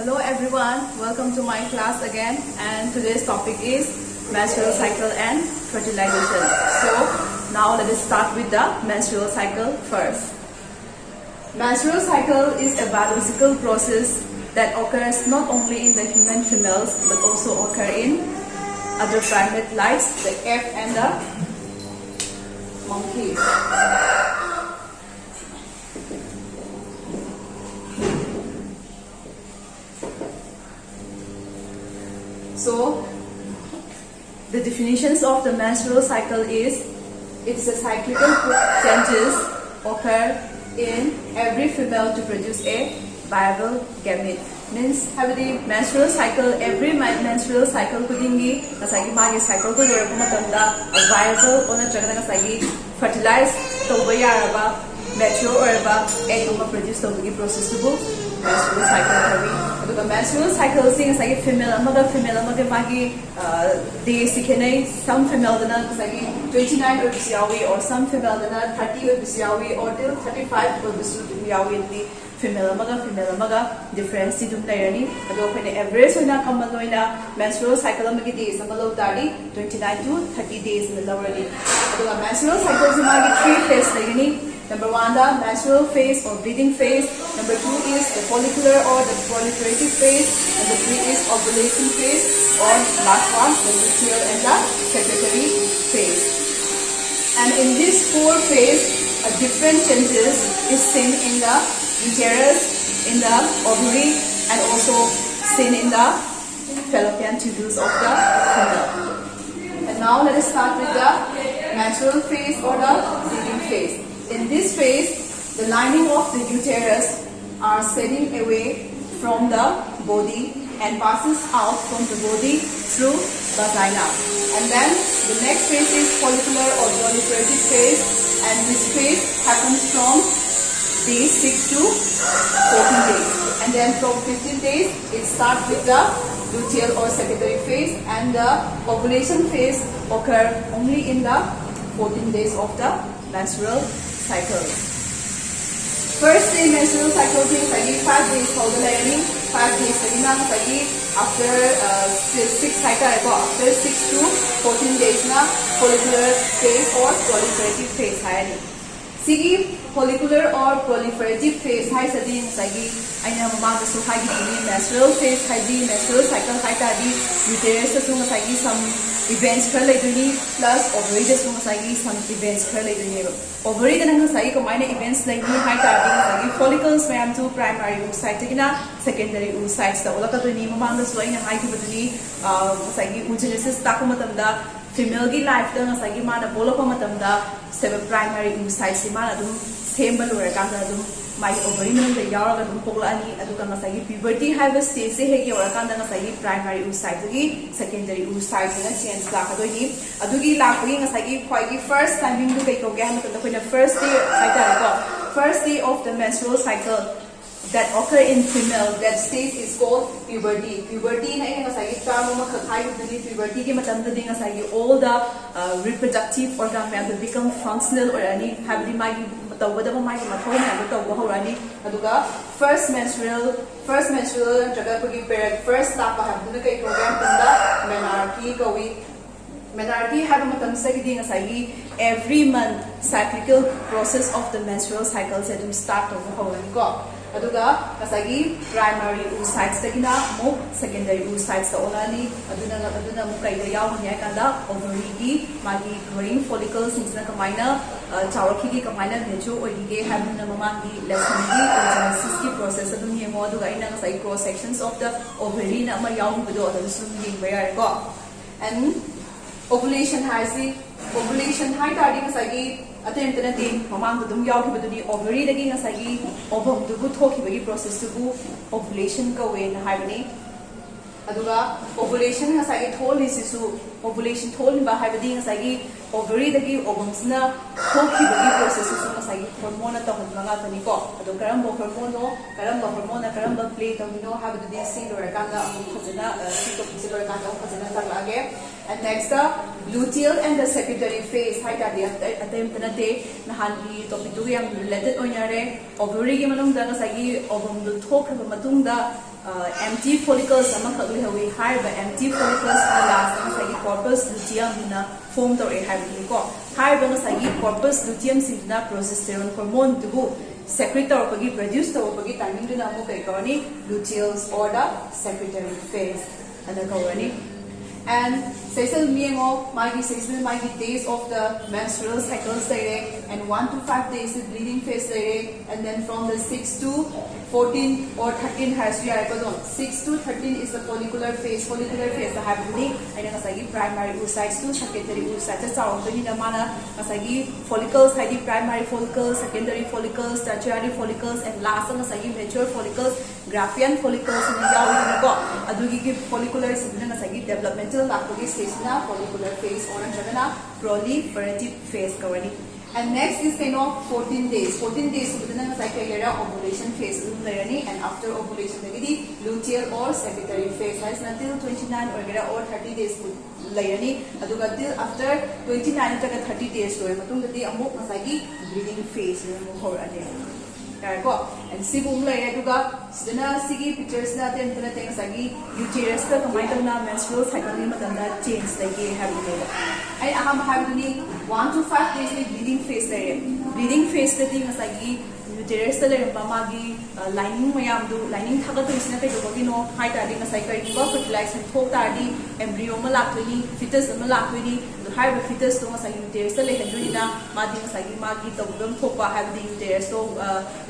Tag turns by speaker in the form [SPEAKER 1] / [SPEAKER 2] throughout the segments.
[SPEAKER 1] Hello everyone, welcome to my class again, and today's topic is menstrual cycle and fertilization. So now let us start with the menstrual cycle first. Menstrual cycle is a biological process that occurs not only in the human females but also occur in other primate like the ape and the monkeys. So, the definitions of the menstrual cycle is, it's a cyclical changes occur in every female to produce a viable gamete. Means, have the menstrual cycle, every menstrual cycle kudingi, kasagi magi cycle ko lor kuma tanda viable ona chagana kasagi fertilize to bayaraba mature orba egg uma produce to bagi process to menstrual cycle kami. The menstrual cycle sing as like female magi day sikene, some female dana kasagi 29 or bisiawi, or some female dana 30 or bisiawi, or till 35 or bisiawi in the female maga difference to playerni. The average on a menstrual cycle of days and below 29 to 30 days in the lower day. The menstrual cycle is three phases. Number 1, the menstrual phase or bleeding phase. Number 2 is the follicular or the proliferative phase. Number 3 is ovulation phase. Or last one, the luteal and the secretory phase. And in this 4 phase, different changes is seen in the uterus, in the ovary, and also seen in the fallopian tubules of the female. And now let us start with the menstrual phase or the bleeding phase. In this phase, the lining of the uterus are setting away from the body and passes out from the body through vagina. And then the next phase is follicular or proliferative phase, and this phase happens from day 6 to 14 days. And then from 15 days, it starts with the luteal or secretory phase, and the ovulation phase occurs only in the 14 days of the menstrual cycle. First day menstrual cycle is 5 days for the learning, 5 days after 6 cycle, after 6 to 14 days na follicular phase or proliferative phase. Sigi follicular or proliferative phase hai sadi sagi aina mama da so hai gi menstrual phase hai di menstrual cycle hai ta di uterus so sagi some events kar lai duni plus ovary da so sagi some events kar lai duni ovary da nang sagi combine events lai ni hai ta di sagi follicles mayam to primary oocyte na secondary oocytes da ola ka duni mama da so aina hai gi baduni sagi oogenesis ta ko matam da female ki life da sagi mana bolo ko matam da primary oocytes mana dum same balura kanda dum my ovary man da yara dum pokla ani adu kan sagi puberty have stage se he yara kanda sagi primary oocyte gi secondary oocyte na change la ka doi adu gi la ko gi sagi khoi gi first timing du kai ko ga ma ta ko na first day ai ta first day of the menstrual cycle that occur in female, that stage is called puberty. Puberty na yung nasagi tamo makakay dili puberty ki matam dili nasagi all the reproductive organ may become functional or any have di may matawad mo may matawad na matawad ho rani aduga first menstrual jaga pagi period first lapa have dili kay program tanda menarche kawi menarche have matam sa gidi nasagi every month cyclical process of the menstrual cycle sa dum start to ho rani ko aduga kasagi primary oocytes tagina mo secondary oocytes ta onani aduna mo kay yaw niya kanda ovary gi magi growing follicles nisna kamaina chawaki gi kamaina neju oigi have na mamang gi lesson gi oogenesis ki process adun ye mo aduga ina kasagi cross sections of the ovary na ma yaw budo adu sum gi bayar ko. And ovulation hai tadi kasagi attempt na din mamang dum yaw ki baduni ovary dagi ngasagi ovum du bu thoki bagi process du ovulation ka we na haibani aduga ovulation ngasagi thol isisu ovulation thol ba haibadi ngasagi ovary dagi ovums na thoki bagi process su ngasagi hormone ta hon nga tani ko adu karamba hormone karamba play to no have the DC or kanga khazana to physical kanga khazana tak lage. And next the luteal and the secretory phase hai ta dia attempt na te nahan gi topic du yang related oinare ovary gi manung da ngasagi ovum du thok ba matung da empty follicles amakak lehawi haiba empty follicles na last ngasagi corpus luteum na form tore haibni ko haiba ngasagi corpus luteum singna progesterone hormone tubu secrete tawpagi produce tawpagi timing duna amu kai kawani luteals or the secretory phase ana kawani. And seasonal meaning of seasonal days of the menstrual cycles and 1 to 5 days is bleeding phase and then from the 6 to 14 or 13 has 6 to 13 is the follicular phase the happening and then primary oocytes to secondary oocytes follicles primary follicles, secondary follicles, tertiary follicles, and last mature follicles, Graafian follicles follicular developmental stage follicular phase or proliferative phase. And next is 14 days. 14 days ovulation phase and after ovulation luteal or secretory phase until 29 or 30 days till after 29 to 30 days bleeding phase and sibum pictures uterus menstrual cycle change and 1 to 5 days bleeding phase bleeding phase uterus lining lining fertilization embryo fetus fetus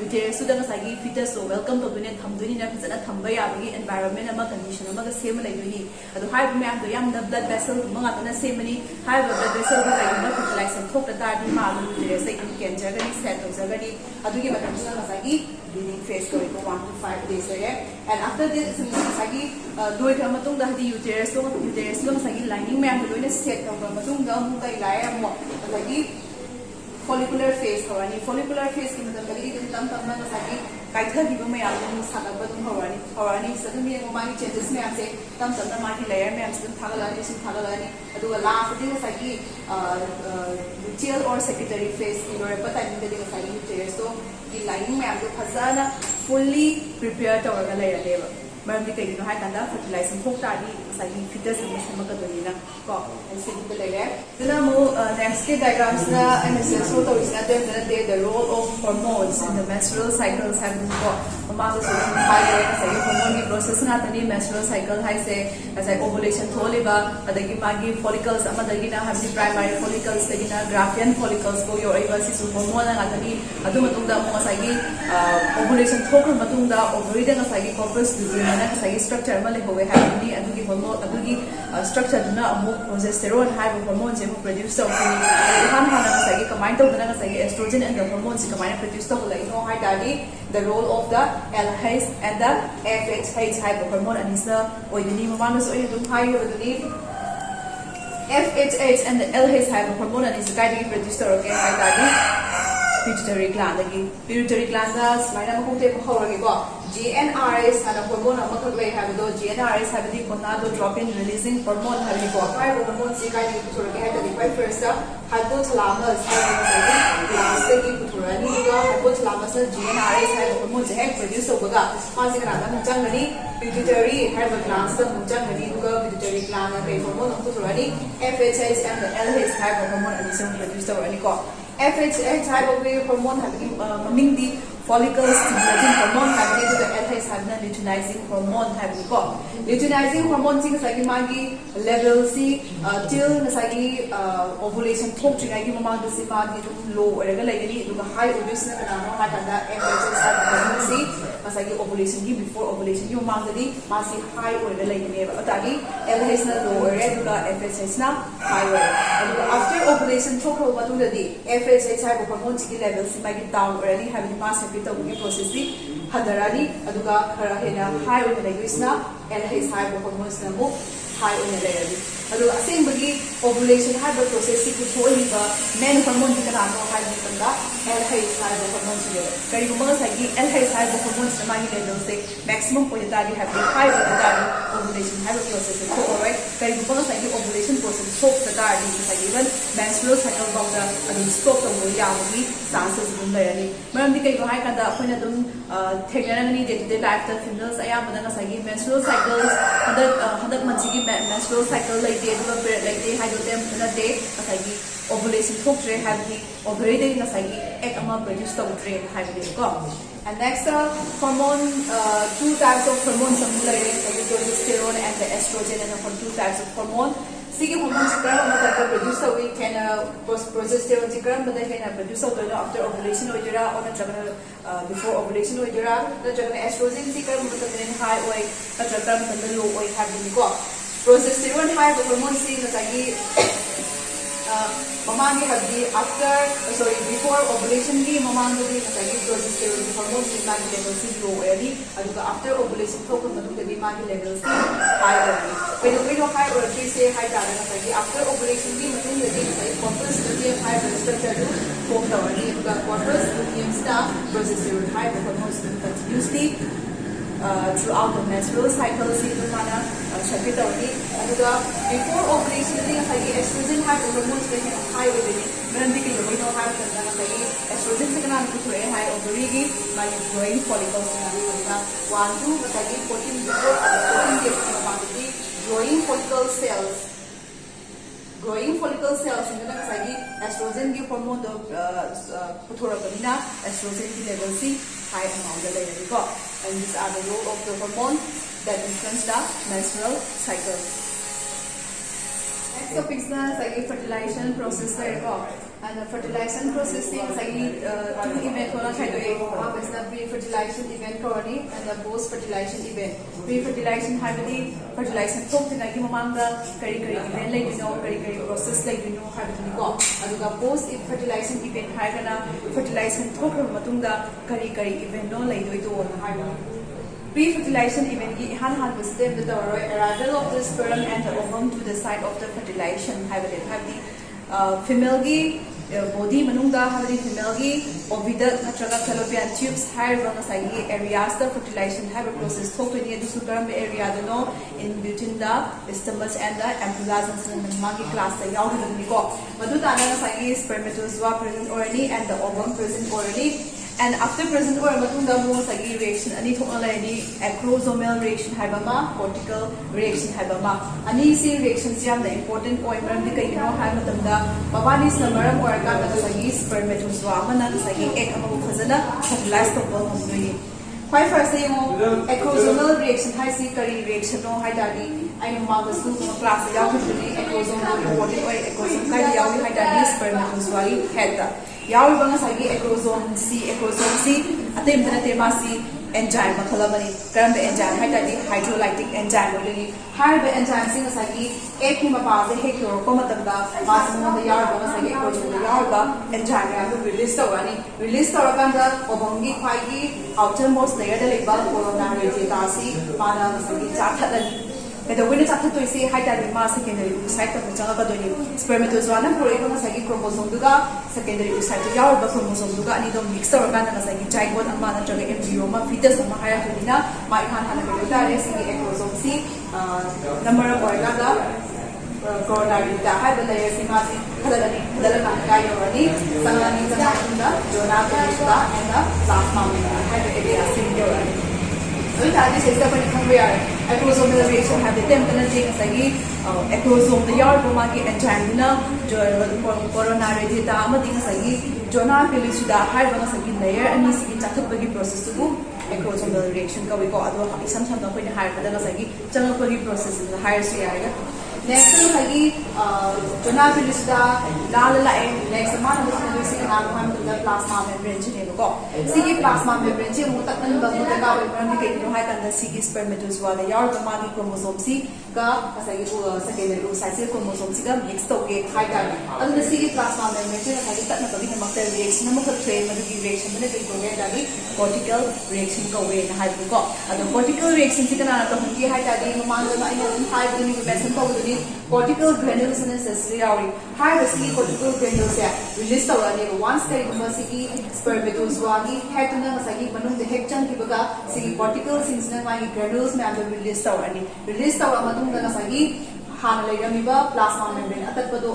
[SPEAKER 1] uterus uterus fetus welcome to environment condition blood vessel blood vessel fertilization bleeding phase 1 to 5 days and after this uterus lining set follicular phase follicular phase changes luteal or secretory phase lining fully prepared fertilizing fetus next diagrams the role of hormones in the menstrual cycles hormone process menstrual cycle ovulation follicles primary follicles Graafian follicles hormone ovulation ovary corpus luteum structure structure progesterone hormone produce estrogen and the hormones produce the role of the LH and the FSH hormone and FSH and the LH hormone is produced pituitary gland pituitary gland GnRH and a hormone GnRH gonadotropin releasing hormone hormone first hypothalamus hypothalamus GnRH hormone produce pituitary glands pituitary gland hormone FSH and the LH hormone produced FSH hormone follicle stimulating hormone LH luteinizing hormone luteinizing hormone level till ovulation low high ovulation before ovulation high LH low FSH high after ovulation FSH hormone level down already having mass process hadarani aduga khara hena high on the LH hormones high on the ovulation process men hormone LH hormones LH hormones maximum high ovulation have a process of alright kari bukong sa igi ovulation process hope the garden sa even menstrual cycle about the stop the way yawagi chances dum layani maram di kai hai kada akoina dum thegna day to day life the females ayamana sa igi menstrual cycles hadak manchigi menstrual cycle like day to period like day hai do them na day sa igi ovulation thokre have the ovary day na sa igi egg ama produce the train have the ko. And next hormone, two types of hormones like the progesterone and the estrogen, and two types of hormone. Sigi hormones can produce we can progesterone but they can produce after ovulation or before ovulation or the estrogen high oil, low oil have progesterone high hormone mamang after before ovulation ki mamang di progesterone hormone si magi level si low early aduga after ovulation thok madung di magi level si high early pero high early se high dala na after ovulation ki madung di corpus luteum high blood structure to form the early aduga corpus luteum sta progesterone high hormones continuously throughout the menstrual cycle si mana shakita only aduga before ovulation ni estrogen high hormones they can high ovary maram di kilo no high tanda na estrogen se kana ku thore high ovary gi my growing follicles na 1 2 matagi 14 before 14 days na pangdi growing follicle cells in the estrogen gi hormone do puthora banina estrogen gi level si high amount the level and these are the role of the hormone that influence the menstrual cycle. Next topic is fertilization process and the fertilization process is two event one is the pre-fertilization event and the post-fertilization event. Pre-fertilization fertilization kari event kari process aduga post-fertilization event fertilization kari event pre-fertilization event ki han step the arrival of the sperm and the ovum to the site of the fertilization have the female gi body manungda have the female gi oviduct natraga fallopian tubes higher run as areas the fertilization have a process talk to the superm area the no in between the stomach and the ampulla and magi class the yaw the ko madu ta na spermatozoa present orally and the ovum present orally. And after present or matunda mo reaction ani thokna lai acrosomal reaction haibama cortical reaction haibama ani si reaction jam the important point maram di kai no hai matamda babani samaram or ka ta spermatozoa mana egg ama phazana fertilize to bol hoi why first acrosomal reaction hai si kari reaction no hai dali I know ma basu class yaw khutni acrosomal important or acrosome kai yaw hai dali spermatozoa head yaw banga sagi acrosome C atem tana tema si enzyme makhalabani karam enzyme hai tadi hydrolytic enzyme oli har be enzyme sing sagi ek ki mapa se he kyo ko matamda ma sing da yaw banga sagi acrosome yaw ba enzyme ya to release tawani obongi khai gi outermost layer da leba coronary reticulum si mana sagi chatadani the winner after to say high than mass secondary site of the spermatozoa and protein chromosome duga secondary site yaw ba chromosome duga ani do mix or kan na sagi zygote amma na jaga embryo ma fetus amma haya hulina mai han han ga ta re sigi chromosome si number of organa coronary da hai da layer si ma si dalana ga yorani sanani sanatunda jona da and the plasma membrane hai da area si yorani so that is the point from where acrosomal reaction have the temperature sagi acrosome the yard boma ki enzyme na jo coronary data amading sagi jona pelisuda hai banga sagi layer ani sigi chathupagi process bu acrosomal reaction ka we ko ado isam sam na point higher pada sagi changapagi process the higher si aya next sagi jona pelisuda la next man na sigi na ham the plasma membrane chine ko sigi plasma membrane chi mu tak nan ba mu ta ka we ram ni ke hai kan the sigi spermatozoa the yard boma ki chromosome si ka sagi secondary site chromosome si ka mix to ke hai ka adu sigi plasma membrane chi sagi tak na ka bi na makta reaction na makta train madu ki reaction ne ke ko ge da bi cortical reaction ka we na hai ko adu cortical reaction si kana to ki hai da di ma ma na ina hai bu ni mention ko bu ni cortical granules in necessary yauri high the cortical granules ya release tawani once kay gumba sigi spermatozoa gi head na sagi manung de head chang kibaga sigi cortical things na mai granules me am release tawa madung na sagi hana leiramiba plasma membrane atakpado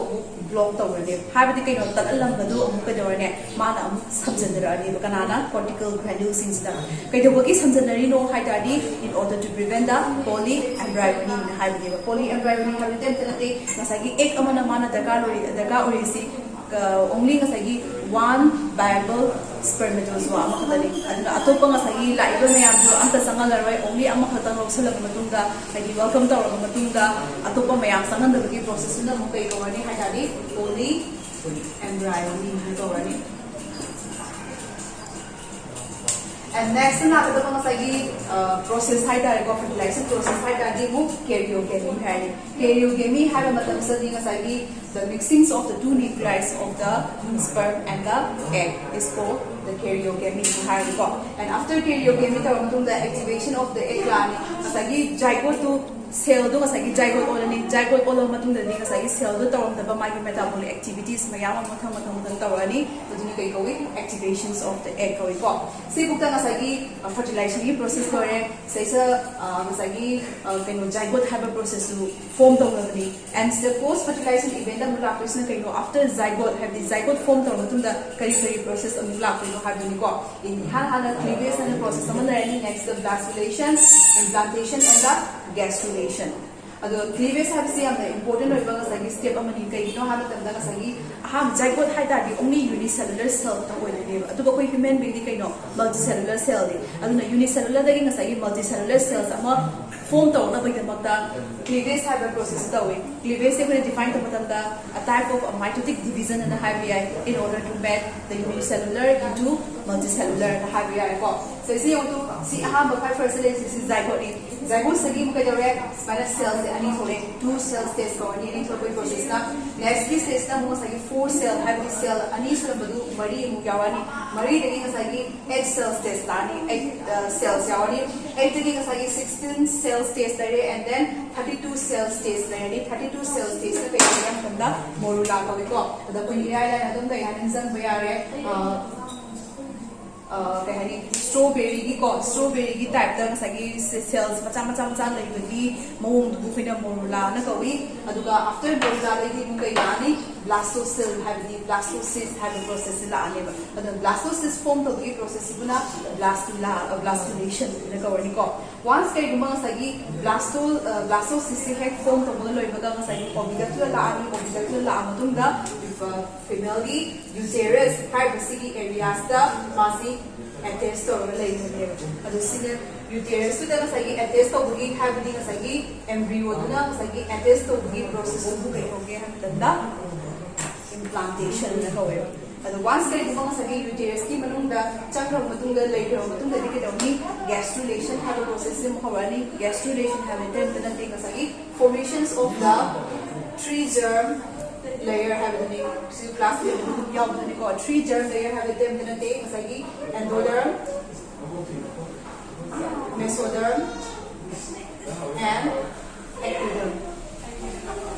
[SPEAKER 1] block tawrade habidi kaino takalanbadu amukadorne mana am samjandarani kanana cortical granules da kaidobagi samjanari no haidadi in order to prevent the polyembryony habidi polyembryony habidi tenate nasagi ek amana mana daga orisi only ngasagi one viable spermatozoa amakatani aduna atopa ngasagi laiba mayam jo anta sangalarwai only amakhatang roksalak matungda hadi welcome tawra matungda atopa mayam sangandabi process na mo kay kawani hadadi polyembryony kawani. And next na natin ito masagi process haidari ko fertilization process haidari mo karyogamy hai karyogamy hai matlab sa di masagi the mixings of the two nuclei of the sperm and the egg is called the karyogamy hai ko. And after karyogamy tawag mo the activation of the egg lani masagi zygote to cell do masagi zygote olo matungda ni masagi cell do tawag da ba magi metabolic activities mayam mathang tawani duni kay ko activations of the egg ko si bukta masagi fertilization process kore saisa masagi kaino zygote have a process to form tawani and the post fertilization event amula person kaino after zygote have the zygote form tawatunda kari process amula kaino have ni ko in hala cleavage and process amala next the blastulation implantation and the gastrulation ado cleavage habisi am important oiba ngasagi step amani kaino haba tamda ngasagi aham zygote haidadi only unicellular cell ta oilani adu ko human being di kaino multicellular cell di aduna unicellular dagi ngasagi multicellular cells ama form tawna bai makta cleavage have a process tawi cleavage se ko define tamda a type of a mitotic division and a habi in order to make the unicellular into multicellular and habi ko so si yung to si aham ba first cell is zygote sagi mo kayo spinal cells ani hole two cell stage ko ani ito ko process na next stage na mo sagi four cell habi cell ani sura badu mari mo yawani mari dagi sagi eight cell stage tani eight cells yawani eight dagi sagi 16 cell stage there and then 32 cell stage there 32 cell stage na kaya yang tanda morula ko da ko ni ay na dum kaya hansan bayare kahani strawberry ki type da sagi cells macha laibagi mawong du khina morula na kawi aduga after morula lagi mu kai ani blastocyst have a process la ane ba adan blastocyst form to the process buna blastulation na kawani ko once kai guma sagi blastocyst head form to bula loiba ga sagi ovigature la amatung da female di uterus hyposigi areas da masi attached to later adu sine uterus da sagi attached to bugi habdi sagi embryo duna sagi attached to bugi process bu kai hoge ham tanda implantation na kawe adu once kai guma sagi uterus ki manung da chakra matung da later matung da dikhe dawni gastrulation have a process se muhawani gastrulation have attempt na te sagi formations of the tree germ layer have the name plastic young the name tree germ layer have the name masagi endoderm mesoderm and ectoderm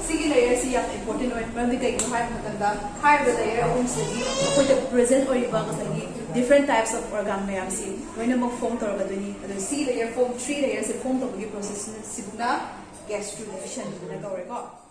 [SPEAKER 1] sigi layer si yang important one when we take high matanda high the layer sigi ko the present or iba masagi different types of organ mayam si when mo form to ba duni si layer form tree layers form to process sibuna gastrulation na ko